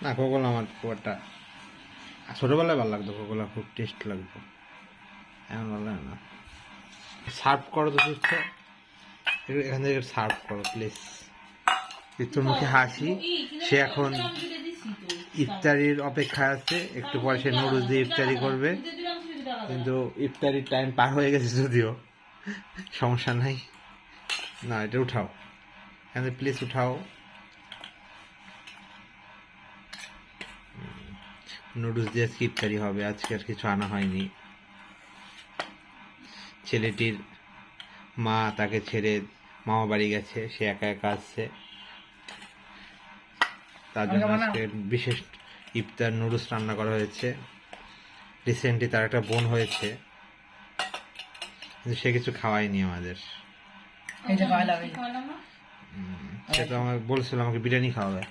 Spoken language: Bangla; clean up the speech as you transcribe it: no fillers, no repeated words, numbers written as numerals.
না কোকোলা আমার খুব একটা ছোটোবেলায় ভালো লাগতো, কোকোলা খুব টেস্ট লাগতো, এখন ভালো লাগে না। সার্ভ করো তো সুস্থ, এখান থেকে সার্ভ করো প্লিজ। তোর মুখে হাসি, সে এখন ইফতারির অপেক্ষায় আছে, একটু পরে সে নুডলস দিয়ে ইফতারি করবে, কিন্তু ইফতারির টাইম পার হয়ে গেছে যদিও, সমস্যা নাই। না এটা উঠাও, এখান থেকে প্লিজ উঠাও। নুডলস দিয়ে আজকে ইফতারি হবে, আজকে আর কিছু আনা হয়নি। ছেলেটির মা তাকে ছেড়ে মামা বাড়ি গেছে, সে একা একা আসছে, তার জন্য আজকে বিশেষ ইফতার নুডলস রান্না করা হয়েছে। রিসেন্টলি তার একটা বোন হয়েছে, কিন্তু সে কিছু খাওয়ায়নি আমাদের। সে তো আমাকে বলছিল আমাকে বিরিয়ানি খাওয়াবে।